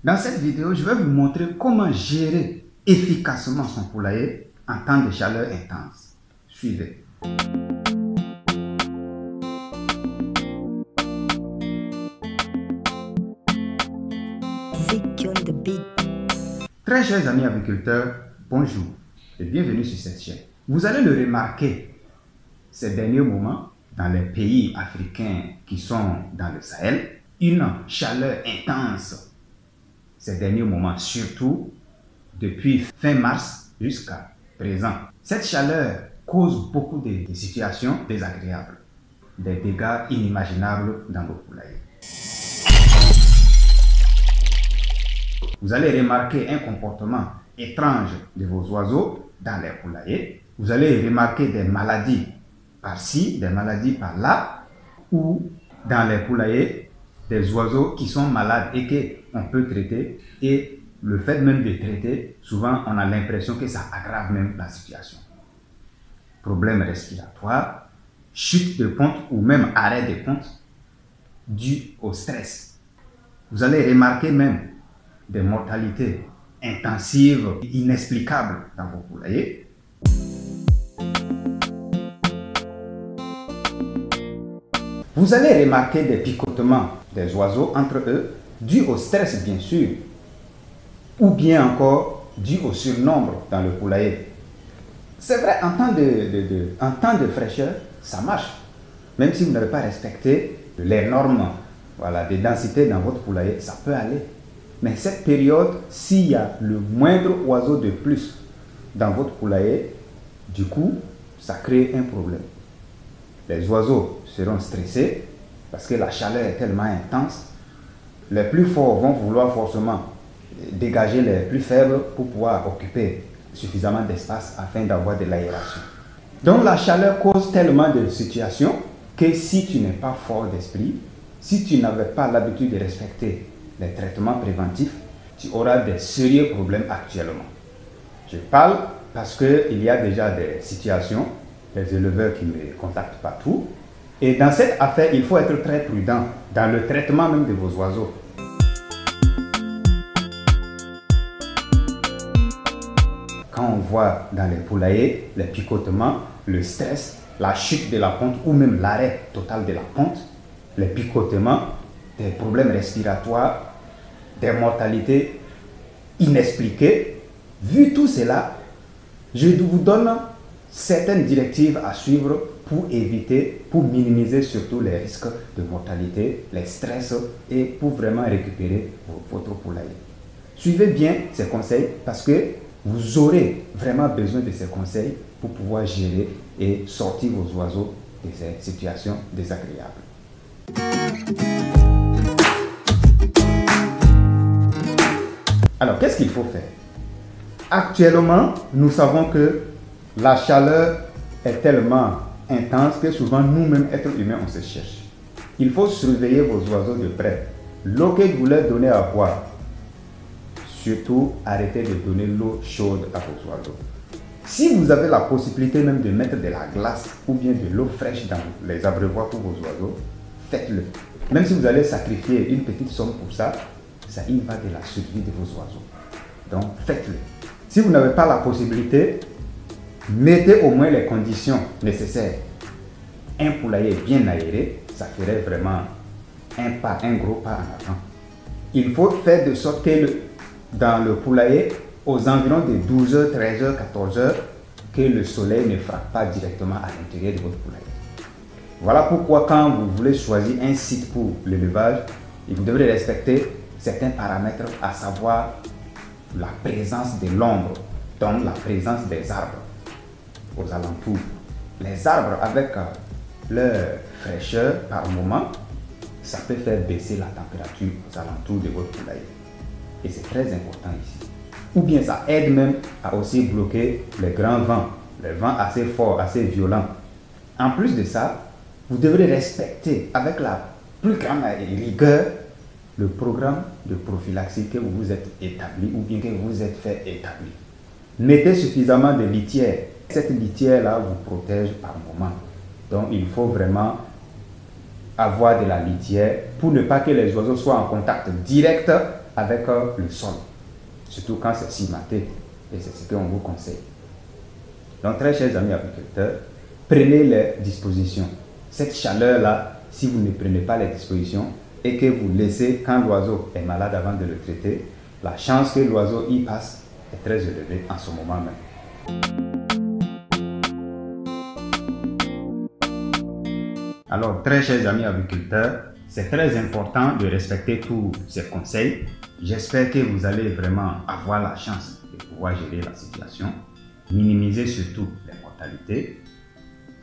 Dans cette vidéo, je vais vous montrer comment gérer efficacement son poulailler en temps de chaleur intense. Suivez. Très chers amis agriculteurs, bonjour et bienvenue sur cette chaîne. Vous allez le remarquer ces derniers moments dans les pays africains qui sont dans le Sahel, une chaleur intense ces derniers moments, surtout depuis fin mars jusqu'à présent. Cette chaleur cause beaucoup de situations désagréables, des dégâts inimaginables dans vos poulaillers. Vous allez remarquer un comportement étrange de vos oiseaux dans les poulaillers. Vous allez remarquer des maladies par-ci, des maladies par-là, ou dans les poulaillers, des oiseaux qui sont malades et qu'on peut traiter. Et le fait même de traiter, souvent on a l'impression que ça aggrave même la situation. Problèmes respiratoires, chute de ponte ou même arrêt de ponte dû au stress. Vous allez remarquer même des mortalités intensives, inexplicables dans vos poulaillers. Vous allez remarquer des picotements des oiseaux entre eux, dû au stress bien sûr, ou bien encore dû au surnombre dans le poulailler. C'est vrai, en temps de fraîcheur, ça marche. Même si vous n'avez pas respecté les normes de densité dans votre poulailler, ça peut aller. Mais cette période, s'il y a le moindre oiseau de plus dans votre poulailler, du coup, ça crée un problème. Les oiseaux seront stressés parce que la chaleur est tellement intense. Les plus forts vont vouloir forcément dégager les plus faibles pour pouvoir occuper suffisamment d'espace afin d'avoir de l'aération. Donc la chaleur cause tellement de situations que si tu n'es pas fort d'esprit, si tu n'avais pas l'habitude de respecter les traitements préventifs, tu auras des sérieux problèmes actuellement. Je parle parce qu'il y a déjà des situations, des éleveurs qui me contactent partout. Et dans cette affaire, il faut être très prudent dans le traitement même de vos oiseaux. Quand on voit dans les poulaillers les picotements, le stress, la chute de la ponte ou même l'arrêt total de la ponte, les picotements, des problèmes respiratoires, des mortalités inexpliquées, vu tout cela, je vous donne certaines directives à suivre pour éviter, pour minimiser surtout les risques de mortalité, les stress et pour vraiment récupérer votre poulailler. Suivez bien ces conseils parce que vous aurez vraiment besoin de ces conseils pour pouvoir gérer et sortir vos oiseaux de ces situations désagréables. Alors, qu'est-ce qu'il faut faire? Actuellement, nous savons que la chaleur est tellement intense que souvent nous-mêmes, êtres humains, on se cherche. Il faut surveiller vos oiseaux de près. L'eau que vous leur donnez à boire, surtout arrêtez de donner l'eau chaude à vos oiseaux. Si vous avez la possibilité même de mettre de la glace ou bien de l'eau fraîche dans les abreuvoirs pour vos oiseaux, faites-le. Même si vous allez sacrifier une petite somme pour ça, ça y va de la survie de vos oiseaux. Donc faites-le. Si vous n'avez pas la possibilité, mettez au moins les conditions nécessaires. Un poulailler bien aéré, ça ferait vraiment un gros pas en avant. Il faut faire de sorte que dans le poulailler, aux environs de 12h, 13h, 14h, que le soleil ne frappe pas directement à l'intérieur de votre poulailler. Voilà pourquoi quand vous voulez choisir un site pour l'élevage, vous devrez respecter certains paramètres, à savoir la présence de l'ombre, donc la présence des arbres aux alentours. Les arbres avec leur fraîcheur par moment, ça peut faire baisser la température aux alentours de votre poulailler. Et c'est très important ici. Ou bien ça aide même à aussi bloquer les grands vents, les vents assez forts, assez violents. En plus de ça, vous devrez respecter avec la plus grande rigueur le programme de prophylaxie que vous vous êtes établi ou bien que vous vous êtes fait établir. Mettez suffisamment de litière. Cette litière-là vous protège par moment. Donc il faut vraiment avoir de la litière pour ne pas que les oiseaux soient en contact direct avec le sol, surtout quand c'est cimenté, et c'est ce qu'on vous conseille. Donc, très chers amis agriculteurs, prenez les dispositions. Cette chaleur-là, si vous ne prenez pas les dispositions et que vous laissez quand l'oiseau est malade avant de le traiter, la chance que l'oiseau y passe est très élevée en ce moment même. Alors, très chers amis agriculteurs, c'est très important de respecter tous ces conseils. J'espère que vous allez vraiment avoir la chance de pouvoir gérer la situation, minimiser surtout les mortalités.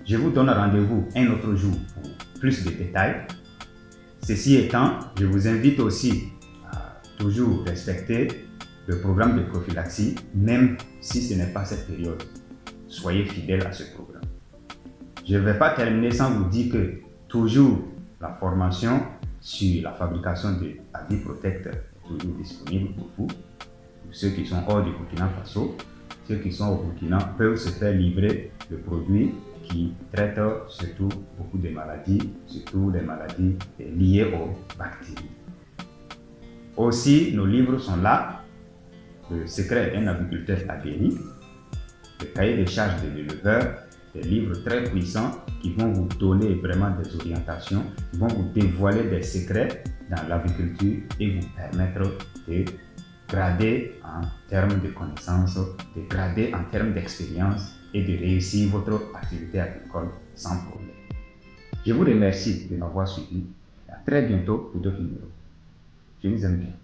Je vous donne rendez-vous un autre jour pour plus de détails. Ceci étant, je vous invite aussi à toujours respecter le programme de prophylaxie, même si ce n'est pas cette période. Soyez fidèles à ce programme. Je ne vais pas terminer sans vous dire que toujours la formation sur la fabrication de Avis Protect est toujours disponible pour vous. Pour ceux qui sont hors du Burkina Faso, ceux qui sont au Burkina peuvent se faire livrer le produit qui traite surtout beaucoup de maladies, surtout les maladies liées aux bactéries. Aussi, nos livres sont là. Le secret d'un agriculteur aguerri, le cahier des charges de l'éleveur, des livres très puissants qui vont vous donner vraiment des orientations, qui vont vous dévoiler des secrets dans l'agriculture et vous permettre de grader en termes de connaissances, de grader en termes d'expérience et de réussir votre activité agricole sans problème. Je vous remercie de m'avoir suivi et à très bientôt pour d'autres numéros. Je vous aime bien.